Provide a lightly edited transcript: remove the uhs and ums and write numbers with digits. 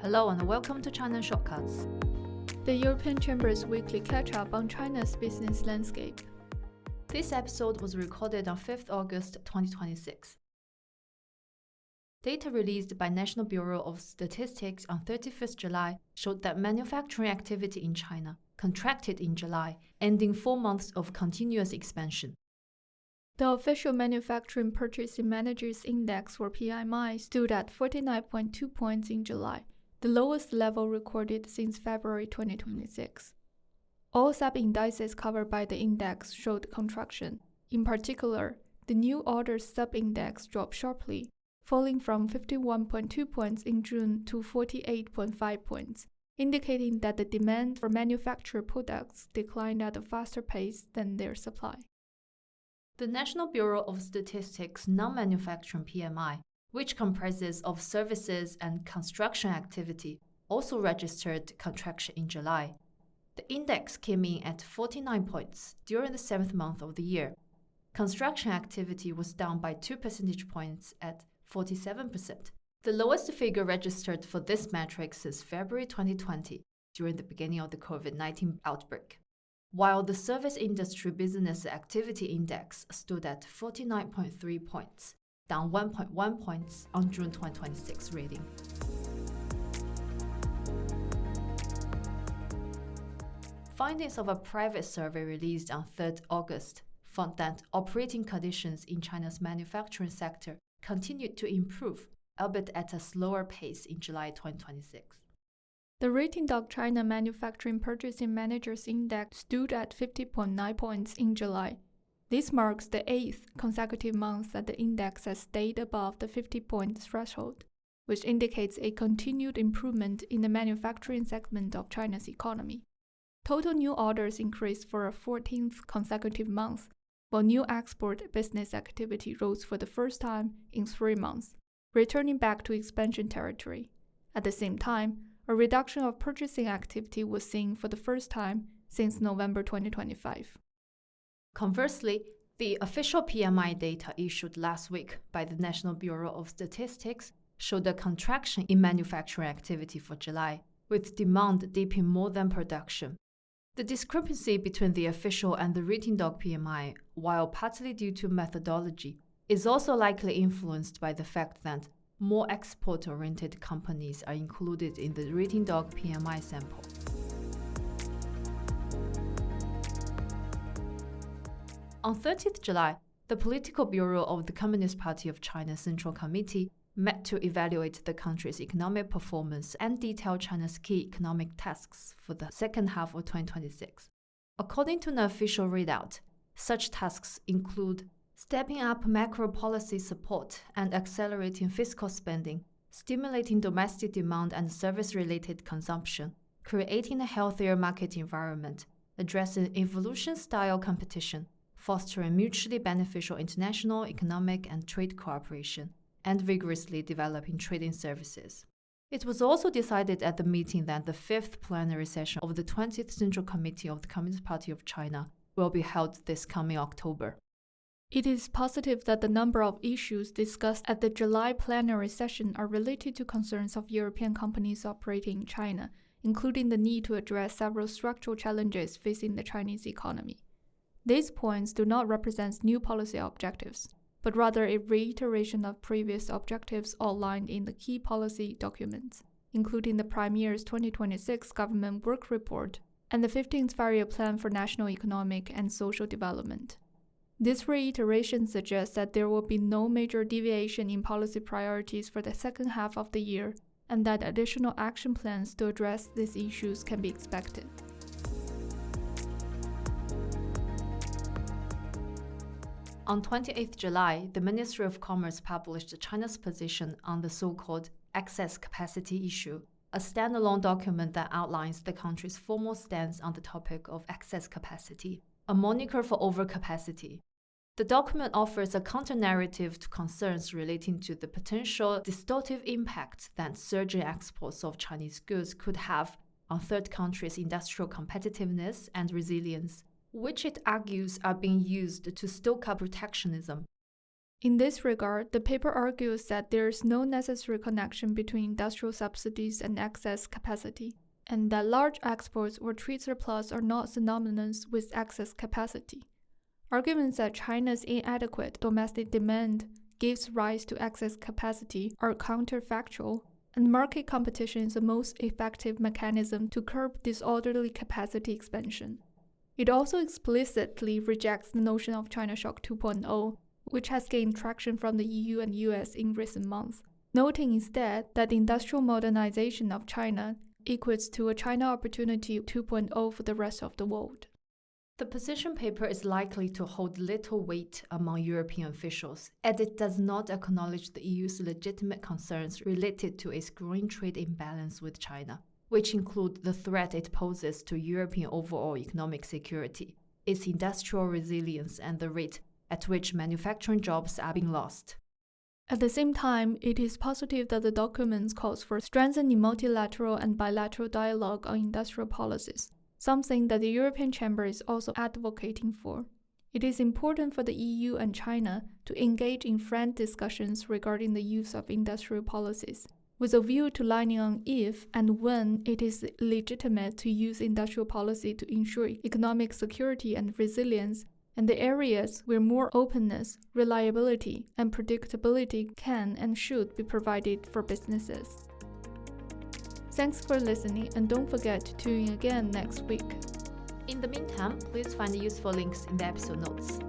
Hello and welcome to China Shortcuts. The European Chamber's weekly catch-up on China's business landscape. This episode was recorded on 5th August 2026. Data released by National Bureau of Statistics on 31st July showed that manufacturing activity in China contracted in July, ending 4 months of continuous expansion. The official Manufacturing Purchasing Managers Index, or PMI, stood at 49.2 points in July, the lowest level recorded since February 2026. All sub-indices covered by the index showed contraction. In particular, the new orders sub-index dropped sharply, falling from 51.2 points in June to 48.5 points, indicating that the demand for manufactured products declined at a faster pace than their supply. The National Bureau of Statistics non-manufacturing PMI, which comprises of services and construction activity, also registered contraction in July. The index came in at 49 points during the 7th month of the year. Construction activity was down by 2 percentage points at 47%, the lowest figure registered for this metric since February 2020, during the beginning of the COVID-19 outbreak. While the service industry business activity index stood at 49.3 points, down 1.1 points on June 2026 reading. Findings of a private survey released on 3rd August found that operating conditions in China's manufacturing sector continued to improve, albeit at a slower pace in July 2026. The RatingDog China Manufacturing Purchasing Managers Index stood at 50.9 points in July. This marks the 8th consecutive month that the index has stayed above the 50-point threshold, which indicates a continued improvement in the manufacturing segment of China's economy. Total new orders increased for a 14th consecutive month, while new export business activity rose for the first time in 3 months, returning back to expansion territory. At the same time, a reduction of purchasing activity was seen for the first time since November 2025. Conversely, the official PMI data issued last week by the National Bureau of Statistics showed a contraction in manufacturing activity for July, with demand dipping more than production. The discrepancy between the official and the RatingDog PMI, while partly due to methodology, is also likely influenced by the fact that more export-oriented companies are included in the RatingDog PMI sample. On 30th July, the Political Bureau of the Communist Party of China Central Committee met to evaluate the country's economic performance and detail China's key economic tasks for the second half of 2026. According to an official readout, such tasks include stepping up macro policy support and accelerating fiscal spending, stimulating domestic demand and service-related consumption, creating a healthier market environment, addressing evolution-style competition, fostering mutually beneficial international economic and trade cooperation, and vigorously developing trading services. It was also decided at the meeting that the 5th plenary session of the 20th Central Committee of the Communist Party of China will be held this coming October. It is positive that the number of issues discussed at the July plenary session are related to concerns of European companies operating in China, including the need to address several structural challenges facing the Chinese economy. These points do not represent new policy objectives, but rather a reiteration of previous objectives outlined in the key policy documents, including the Premier's 2026 Government Work Report and the 15th Five-Year Plan for National Economic and Social Development. This reiteration suggests that there will be no major deviation in policy priorities for the second half of the year, and that additional action plans to address these issues can be expected. On 28th July, the Ministry of Commerce published China's position on the so-called excess capacity issue, a standalone document that outlines the country's formal stance on the topic of excess capacity, a moniker for overcapacity. The document offers a counter-narrative to concerns relating to the potential distortive impact that surging exports of Chinese goods could have on third countries' industrial competitiveness and resilience, which it argues are being used to stoke up protectionism. In this regard, the paper argues that there is no necessary connection between industrial subsidies and excess capacity, and that large exports or trade surplus are not synonymous with excess capacity. Arguments that China's inadequate domestic demand gives rise to excess capacity are counterfactual, and market competition is the most effective mechanism to curb disorderly capacity expansion. It also explicitly rejects the notion of China Shock 2.0, which has gained traction from the EU and US in recent months, noting instead that the industrial modernization of China equates to a China Opportunity 2.0 for the rest of the world. The position paper is likely to hold little weight among European officials, as it does not acknowledge the EU's legitimate concerns related to its growing trade imbalance with China, which include the threat it poses to European overall economic security, its industrial resilience, and the rate at which manufacturing jobs are being lost. At the same time, it is positive that the document calls for strengthening multilateral and bilateral dialogue on industrial policies, something that the European Chamber is also advocating for. It is important for the EU and China to engage in frank discussions regarding the use of industrial policies, with a view to lining on if and when it is legitimate to use industrial policy to ensure economic security and resilience, and the areas where more openness, reliability, and predictability can and should be provided for businesses. Thanks for listening, and don't forget to tune in again next week. In the meantime, please find useful links in the episode notes.